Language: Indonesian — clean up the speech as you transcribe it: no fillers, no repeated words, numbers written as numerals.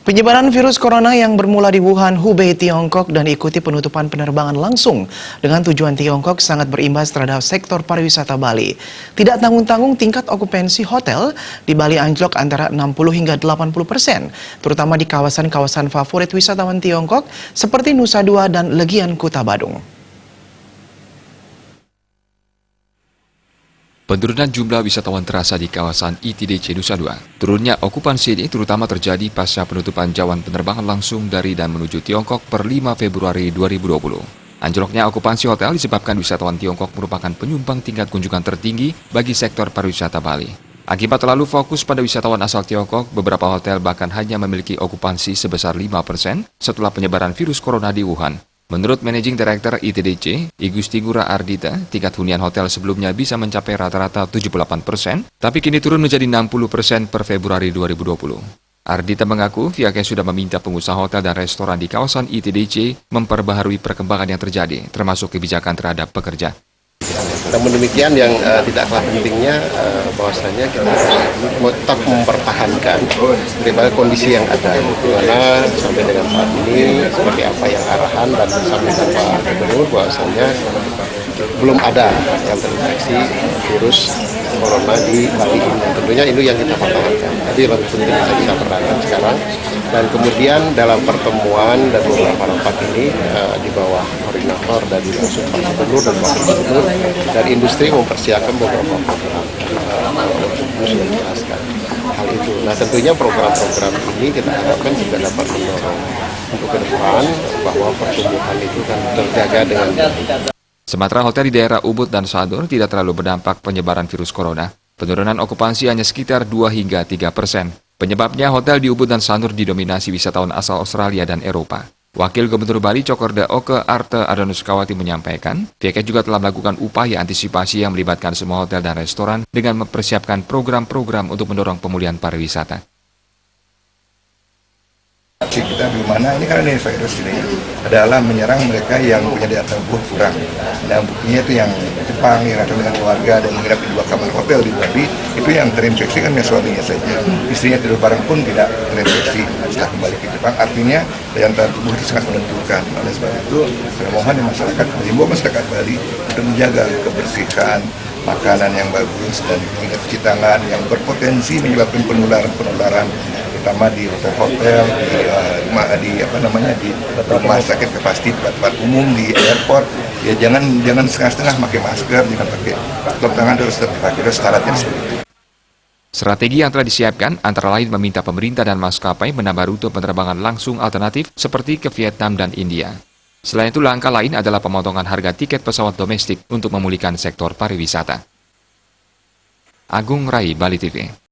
Penyebaran virus corona yang bermula di Wuhan, Hubei, Tiongkok dan diikuti penutupan penerbangan langsung dengan tujuan Tiongkok sangat berimbas terhadap sektor pariwisata Bali. Tidak tanggung-tanggung tingkat okupansi hotel di Bali anjlok antara 60 hingga 80%, terutama di kawasan-kawasan favorit wisatawan Tiongkok seperti Nusa Dua dan Legian Kuta Badung. Penurunan jumlah wisatawan terasa di kawasan ITDC Nusa Dua. Turunnya okupansi ini terutama terjadi pasca penutupan jauhan penerbangan langsung dari dan menuju Tiongkok per 5 Februari 2020. Anjloknya okupansi hotel disebabkan wisatawan Tiongkok merupakan penyumbang tingkat kunjungan tertinggi bagi sektor pariwisata Bali. Akibat terlalu fokus pada wisatawan asal Tiongkok, beberapa hotel bahkan hanya memiliki okupansi sebesar 5% setelah penyebaran virus corona di Wuhan. Menurut Managing Director ITDC, Igusti Ngurah Ardita, tingkat hunian hotel sebelumnya bisa mencapai rata-rata 78%, tapi kini turun menjadi 60% per Februari 2020. Ardita mengaku pihaknya sudah meminta pengusaha hotel dan restoran di kawasan ITDC memperbaharui perkembangan yang terjadi, termasuk kebijakan terhadap pekerja. Namun demikian yang tidak kalah pentingnya bahwasanya kita tetap mempertahankan bagaimana kondisi yang ada, dimana sampai dengan saat ini seperti apa yang arahan dan disampaikan Pak Gubernur bahwasanya belum ada yang terinfeksi virus corona di Bali ini. Tentunya itu yang kita pertahankan. Jadi lebih penting kita bisa pertahankan sekarang. Dan kemudian dalam pertemuan dan beberapa rapat ini di bawah koordinator dari langsung Pak Gubernur dan Wakil Gubernur dan industri mempersiapkan beberapa program. Sudah dijelaskan hal itu. Nah tentunya program-program ini kita harapkan juga dapat mendorong untuk ke depan bahwa pertumbuhan itu kan terjaga dengan baik. Sementara hotel di daerah Ubud dan Sador tidak terlalu berdampak penyebaran virus corona. Penurunan okupansi hanya sekitar 2 hingga 3%. Penyebabnya hotel di Ubud dan Sanur didominasi wisatawan asal Australia dan Eropa. Wakil Gubernur Bali Cokorda Oke Arte Adanuskawati menyampaikan, pihaknya juga telah melakukan upaya antisipasi yang melibatkan semua hotel dan restoran dengan mempersiapkan program-program untuk mendorong pemulihan pariwisata. Kita di mana ini karena ini virus ini adalah menyerang mereka yang punya daya tahan kurang. Nah buktinya itu yang Jepang yang datang dengan keluarga dan menginap di 2 kamar hotel di Bali itu yang terinfeksi kan suaminya saja. Istrinya tidur bareng pun tidak terinfeksi setelah kembali ke Jepang. Artinya daya tahan tubuh itu sangat menentukan. Oleh sebab itu saya mohon masyarakat mengimbau masyarakat Bali untuk menjaga kebersihan, makanan yang bagus dan ingat cuci tangan yang berpotensi menyebabkan penularan terutama di hotel-hotel, di rumah sakit pasti tempat umum, di airport. Ya jangan setengah-setengah pakai masker, jangan pakai tutup tangan, terus pakai syaratnya seperti itu. Strategi yang telah disiapkan antara lain meminta pemerintah dan maskapai menambah rute penerbangan langsung alternatif seperti ke Vietnam dan India. Selain itu, langkah lain adalah pemotongan harga tiket pesawat domestik untuk memulihkan sektor pariwisata. Agung Rai, Bali TV.